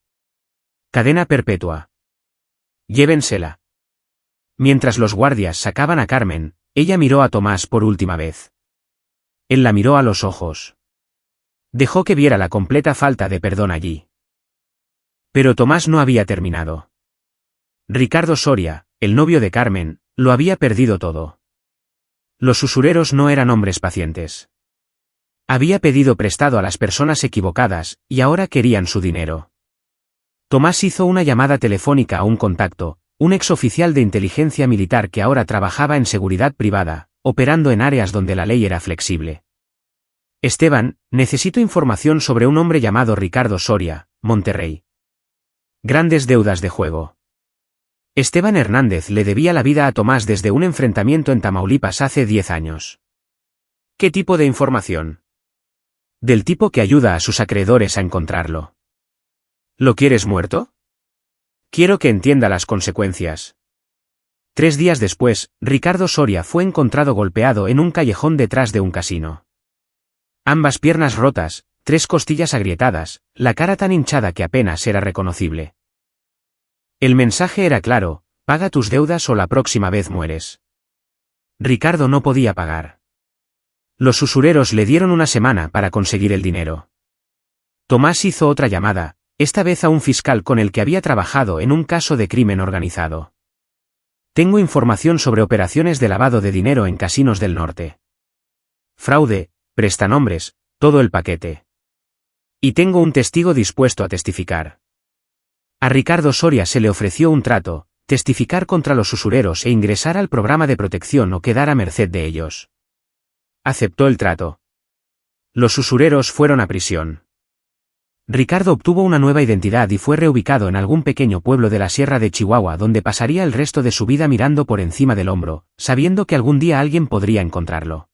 Cadena perpetua. Llévensela. Mientras los guardias sacaban a Carmen, ella miró a Tomás por última vez. Él la miró a los ojos. Dejó que viera la completa falta de perdón allí. Pero Tomás no había terminado. Ricardo Soria, el novio de Carmen, lo había perdido todo. Los usureros no eran hombres pacientes. Había pedido prestado a las personas equivocadas, y ahora querían su dinero. Tomás hizo una llamada telefónica a un contacto, un exoficial de inteligencia militar que ahora trabajaba en seguridad privada, operando en áreas donde la ley era flexible. Esteban, necesito información sobre un hombre llamado Ricardo Soria, Monterrey. Grandes deudas de juego. Esteban Hernández le debía la vida a Tomás desde un enfrentamiento en Tamaulipas hace 10 años. ¿Qué tipo de información? Del tipo que ayuda a sus acreedores a encontrarlo. ¿Lo quieres muerto? Quiero que entienda las consecuencias. 3 días después, Ricardo Soria fue encontrado golpeado en un callejón detrás de un casino. Ambas piernas rotas, 3 costillas agrietadas, la cara tan hinchada que apenas era reconocible. El mensaje era claro: paga tus deudas o la próxima vez mueres. Ricardo no podía pagar. Los usureros le dieron una semana para conseguir el dinero. Tomás hizo otra llamada, esta vez a un fiscal con el que había trabajado en un caso de crimen organizado. Tengo información sobre operaciones de lavado de dinero en casinos del norte. Fraude, prestanombres, todo el paquete. Y tengo un testigo dispuesto a testificar. A Ricardo Soria se le ofreció un trato: testificar contra los usureros e ingresar al programa de protección o quedar a merced de ellos. Aceptó el trato. Los usureros fueron a prisión. Ricardo obtuvo una nueva identidad y fue reubicado en algún pequeño pueblo de la sierra de Chihuahua donde pasaría el resto de su vida mirando por encima del hombro, sabiendo que algún día alguien podría encontrarlo.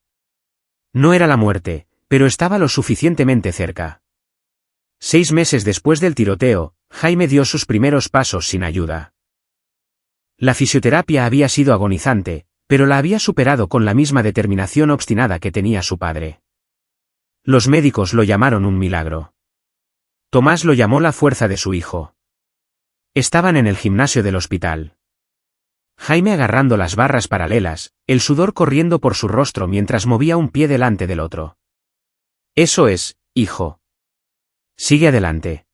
No era la muerte, pero estaba lo suficientemente cerca. 6 meses después del tiroteo, Jaime dio sus primeros pasos sin ayuda. La fisioterapia había sido agonizante, pero la había superado con la misma determinación obstinada que tenía su padre. Los médicos lo llamaron un milagro. Tomás lo llamó la fuerza de su hijo. Estaban en el gimnasio del hospital. Jaime agarrando las barras paralelas, el sudor corriendo por su rostro mientras movía un pie delante del otro. Eso es, hijo. Sigue adelante.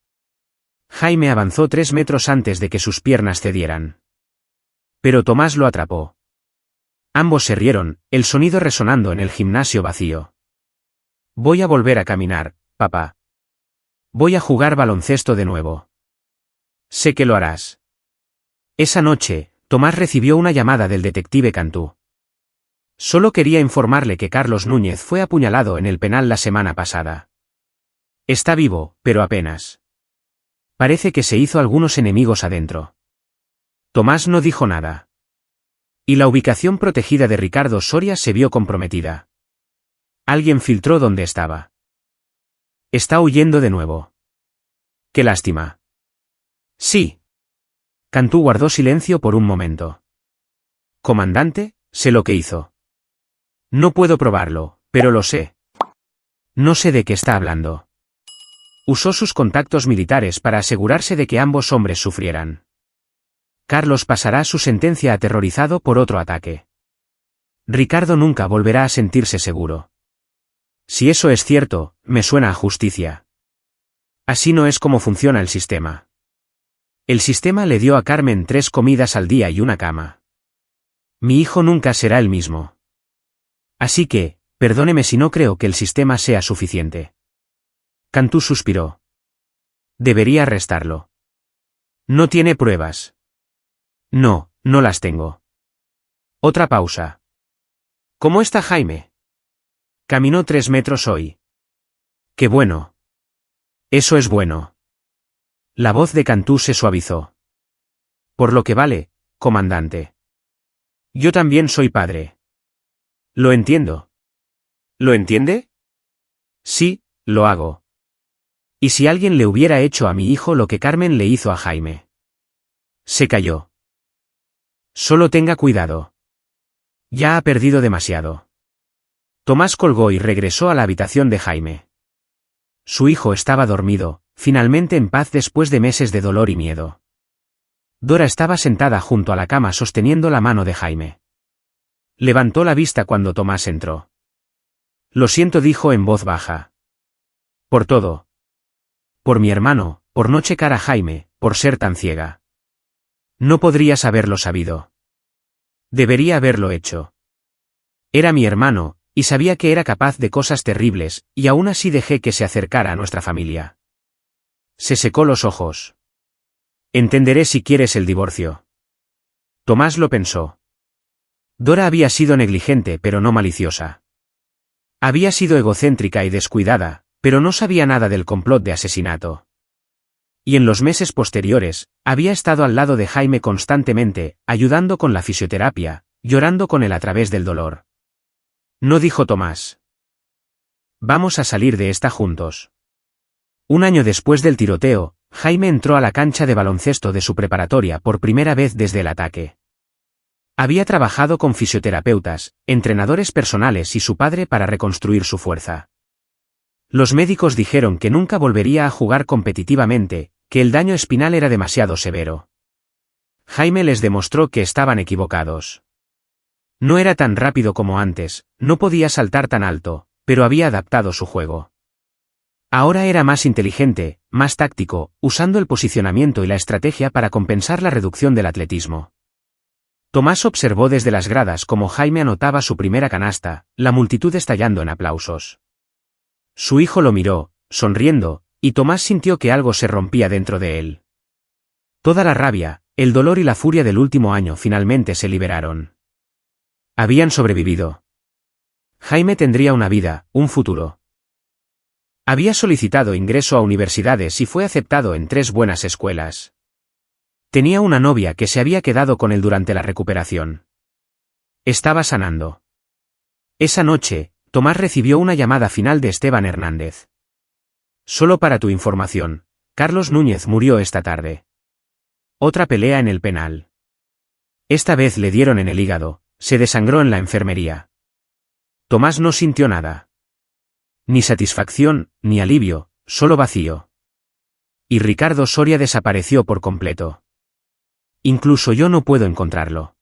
Jaime avanzó 3 metros antes de que sus piernas cedieran. Pero Tomás lo atrapó. Ambos se rieron, el sonido resonando en el gimnasio vacío. Voy a volver a caminar, papá. Voy a jugar baloncesto de nuevo. Sé que lo harás. Esa noche, Tomás recibió una llamada del detective Cantú. Solo quería informarle que Carlos Núñez fue apuñalado en el penal la semana pasada. Está vivo, pero apenas. Parece que se hizo algunos enemigos adentro. Tomás no dijo nada. Y la ubicación protegida de Ricardo Soria se vio comprometida. Alguien filtró dónde estaba. Está huyendo de nuevo. Qué lástima. Sí. Cantú guardó silencio por un momento. Comandante, sé lo que hizo. No puedo probarlo, pero lo sé. No sé de qué está hablando. Usó sus contactos militares para asegurarse de que ambos hombres sufrieran. Carlos pasará su sentencia aterrorizado por otro ataque. Ricardo nunca volverá a sentirse seguro. Si eso es cierto, me suena a justicia. Así no es como funciona el sistema. El sistema le dio a Carmen 3 comidas al día y una cama. Mi hijo nunca será el mismo. Así que, perdóneme si no creo que el sistema sea suficiente. Cantú suspiró. Debería arrestarlo. No tiene pruebas. No, no las tengo. Otra pausa. ¿Cómo está Jaime? Caminó 3 metros hoy. Qué bueno. Eso es bueno. La voz de Cantú se suavizó. Por lo que vale, comandante. Yo también soy padre. Lo entiendo. ¿Lo entiende? Sí, lo hago. ¿Y si alguien le hubiera hecho a mi hijo lo que Carmen le hizo a Jaime? Se calló. Solo tenga cuidado. Ya ha perdido demasiado. Tomás colgó y regresó a la habitación de Jaime. Su hijo estaba dormido, finalmente en paz después de meses de dolor y miedo. Dora estaba sentada junto a la cama sosteniendo la mano de Jaime. Levantó la vista cuando Tomás entró. Lo siento, dijo en voz baja. Por todo. Por mi hermano, por no checar a Jaime, por ser tan ciega. No podrías haberlo sabido. Debería haberlo hecho. Era mi hermano, y sabía que era capaz de cosas terribles, y aún así dejé que se acercara a nuestra familia. Se secó los ojos. Entenderé si quieres el divorcio. Tomás lo pensó. Dora había sido negligente pero no maliciosa. Había sido egocéntrica y descuidada, pero no sabía nada del complot de asesinato. Y en los meses posteriores, había estado al lado de Jaime constantemente, ayudando con la fisioterapia, llorando con él a través del dolor. No, dijo Tomás. Vamos a salir de esta juntos. Un año después del tiroteo, Jaime entró a la cancha de baloncesto de su preparatoria por primera vez desde el ataque. Había trabajado con fisioterapeutas, entrenadores personales y su padre para reconstruir su fuerza. Los médicos dijeron que nunca volvería a jugar competitivamente, que el daño espinal era demasiado severo. Jaime les demostró que estaban equivocados. No era tan rápido como antes, no podía saltar tan alto, pero había adaptado su juego. Ahora era más inteligente, más táctico, usando el posicionamiento y la estrategia para compensar la reducción del atletismo. Tomás observó desde las gradas cómo Jaime anotaba su primera canasta, la multitud estallando en aplausos. Su hijo lo miró, sonriendo, y Tomás sintió que algo se rompía dentro de él. Toda la rabia, el dolor y la furia del último año finalmente se liberaron. Habían sobrevivido. Jaime tendría una vida, un futuro. Había solicitado ingreso a universidades y fue aceptado en 3 buenas escuelas. Tenía una novia que se había quedado con él durante la recuperación. Estaba sanando. Esa noche, Tomás recibió una llamada final de Esteban Hernández. Solo para tu información, Carlos Núñez murió esta tarde. Otra pelea en el penal. Esta vez le dieron en el hígado, se desangró en la enfermería. Tomás no sintió nada. Ni satisfacción, ni alivio, solo vacío. Y Ricardo Soria desapareció por completo. Incluso yo no puedo encontrarlo.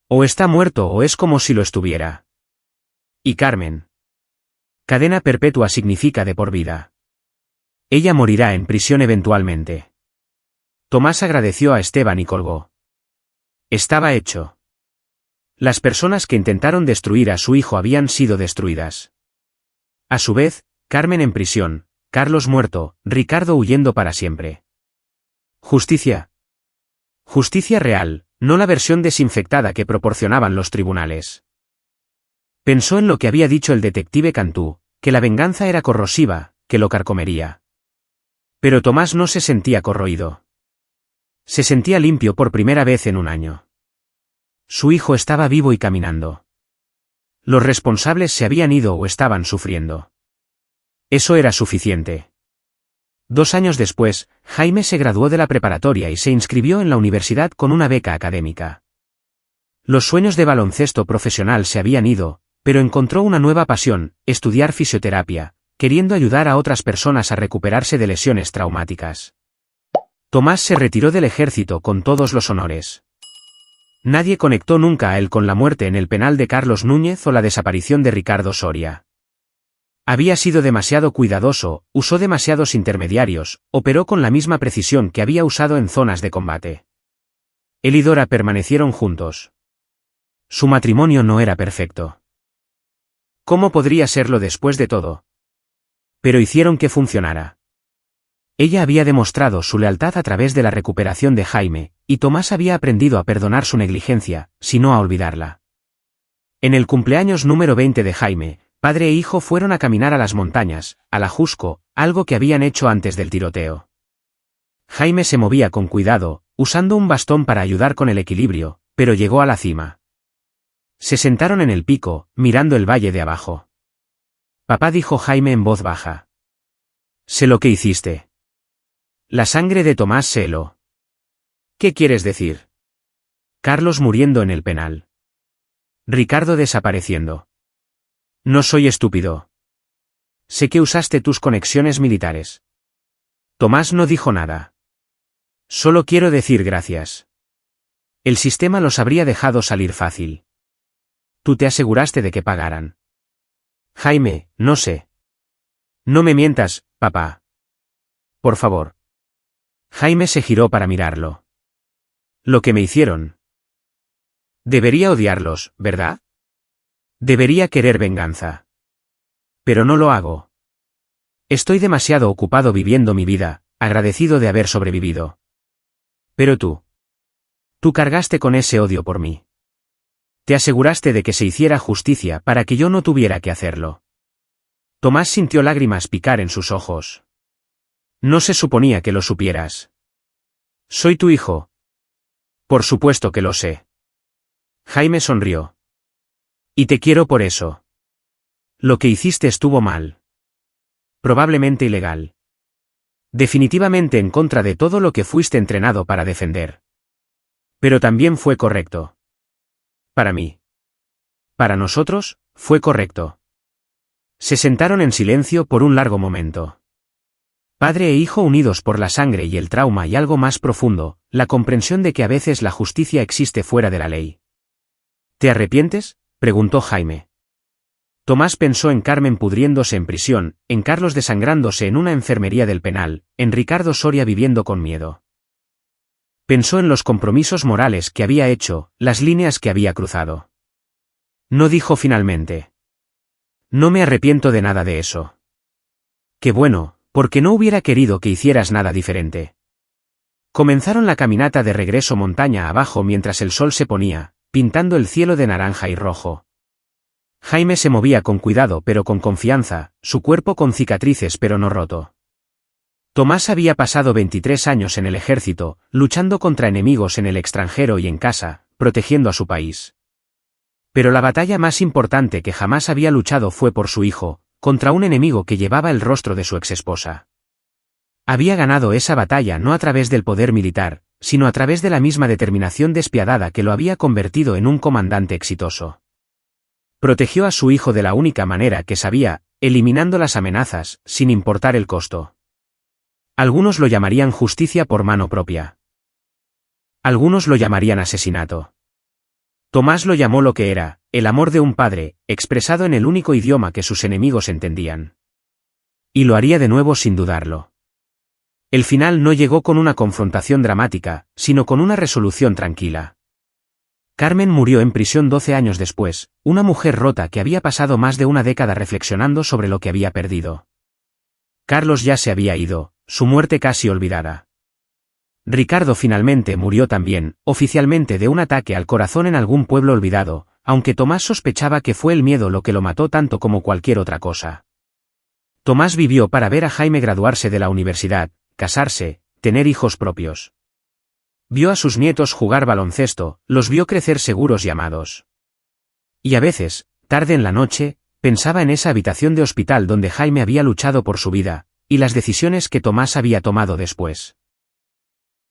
O está muerto o es como si lo estuviera. Y Carmen. Cadena perpetua significa de por vida. Ella morirá en prisión eventualmente. Tomás agradeció a Esteban y colgó. Estaba hecho. Las personas que intentaron destruir a su hijo habían sido destruidas. A su vez, Carmen en prisión, Carlos muerto, Ricardo huyendo para siempre. Justicia. Justicia real, no la versión desinfectada que proporcionaban los tribunales. Pensó en lo que había dicho el detective Cantú, que la venganza era corrosiva, que lo carcomería. Pero Tomás no se sentía corroído. Se sentía limpio por primera vez en un año. Su hijo estaba vivo y caminando. Los responsables se habían ido o estaban sufriendo. Eso era suficiente. 2 años después, Jaime se graduó de la preparatoria y se inscribió en la universidad con una beca académica. Los sueños de baloncesto profesional se habían ido, pero encontró una nueva pasión, estudiar fisioterapia, queriendo ayudar a otras personas a recuperarse de lesiones traumáticas. Tomás se retiró del ejército con todos los honores. Nadie conectó nunca a él con la muerte en el penal de Carlos Núñez o la desaparición de Ricardo Soria. Había sido demasiado cuidadoso, usó demasiados intermediarios, operó con la misma precisión que había usado en zonas de combate. Él y Dora permanecieron juntos. Su matrimonio no era perfecto. ¿Cómo podría serlo después de todo? Pero hicieron que funcionara. Ella había demostrado su lealtad a través de la recuperación de Jaime, y Tomás había aprendido a perdonar su negligencia, si no a olvidarla. En el cumpleaños número 20 de Jaime, padre e hijo fueron a caminar a las montañas, al Ajusco, algo que habían hecho antes del tiroteo. Jaime se movía con cuidado, usando un bastón para ayudar con el equilibrio, pero llegó a la cima. Se sentaron en el pico, mirando el valle de abajo. Papá, dijo Jaime en voz baja. Sé lo que hiciste. La sangre de Tomás se heló. ¿Qué quieres decir? Carlos muriendo en el penal. Ricardo desapareciendo. No soy estúpido. Sé que usaste tus conexiones militares. Tomás no dijo nada. Solo quiero decir gracias. El sistema los habría dejado salir fácil. Tú te aseguraste de que pagaran. Jaime, no sé. No me mientas, papá. Por favor. Jaime se giró para mirarlo. Lo que me hicieron. Debería odiarlos, ¿verdad? Debería querer venganza. Pero no lo hago. Estoy demasiado ocupado viviendo mi vida, agradecido de haber sobrevivido. Pero tú. Tú cargaste con ese odio por mí. Te aseguraste de que se hiciera justicia para que yo no tuviera que hacerlo. Tomás sintió lágrimas picar en sus ojos. No se suponía que lo supieras. Soy tu hijo. Por supuesto que lo sé. Jaime sonrió. Y te quiero por eso. Lo que hiciste estuvo mal. Probablemente ilegal. Definitivamente en contra de todo lo que fuiste entrenado para defender. Pero también fue correcto. Para mí. Para nosotros, fue correcto. Se sentaron en silencio por un largo momento. Padre e hijo unidos por la sangre y el trauma y algo más profundo, la comprensión de que a veces la justicia existe fuera de la ley. ¿Te arrepientes?, preguntó Jaime. Tomás pensó en Carmen pudriéndose en prisión, en Carlos desangrándose en una enfermería del penal, en Ricardo Soria viviendo con miedo. Pensó en los compromisos morales que había hecho, las líneas que había cruzado. No dijo finalmente. No me arrepiento de nada de eso. Qué bueno, porque no hubiera querido que hicieras nada diferente. Comenzaron la caminata de regreso montaña abajo mientras el sol se ponía, pintando el cielo de naranja y rojo. Jaime se movía con cuidado pero con confianza, su cuerpo con cicatrices pero no roto. Tomás había pasado 23 años en el ejército, luchando contra enemigos en el extranjero y en casa, protegiendo a su país. Pero la batalla más importante que jamás había luchado fue por su hijo, contra un enemigo que llevaba el rostro de su exesposa. Había ganado esa batalla no a través del poder militar, sino a través de la misma determinación despiadada que lo había convertido en un comandante exitoso. Protegió a su hijo de la única manera que sabía, eliminando las amenazas, sin importar el costo. Algunos lo llamarían justicia por mano propia. Algunos lo llamarían asesinato. Tomás lo llamó lo que era, el amor de un padre, expresado en el único idioma que sus enemigos entendían. Y lo haría de nuevo sin dudarlo. El final no llegó con una confrontación dramática, sino con una resolución tranquila. Carmen murió en prisión 12 años después, una mujer rota que había pasado más de una década reflexionando sobre lo que había perdido. Carlos ya se había ido, su muerte casi olvidada. Ricardo finalmente murió también, oficialmente de un ataque al corazón en algún pueblo olvidado, aunque Tomás sospechaba que fue el miedo lo que lo mató tanto como cualquier otra cosa. Tomás vivió para ver a Jaime graduarse de la universidad, casarse, tener hijos propios. Vio a sus nietos jugar baloncesto, los vio crecer seguros y amados. Y a veces, tarde en la noche, pensaba en esa habitación de hospital donde Jaime había luchado por su vida, y las decisiones que Tomás había tomado después.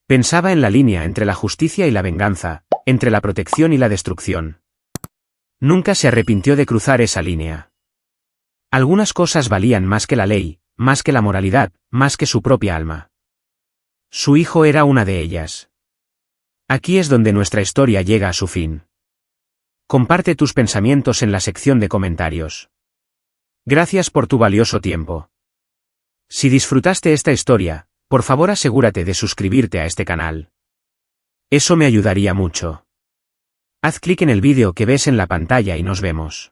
Pensaba en la línea entre la justicia y la venganza, entre la protección y la destrucción. Nunca se arrepintió de cruzar esa línea. Algunas cosas valían más que la ley, más que la moralidad, más que su propia alma. Su hijo era una de ellas. Aquí es donde nuestra historia llega a su fin. Comparte tus pensamientos en la sección de comentarios. Gracias por tu valioso tiempo. Si disfrutaste esta historia, por favor asegúrate de suscribirte a este canal. Eso me ayudaría mucho. Haz clic en el vídeo que ves en la pantalla y nos vemos.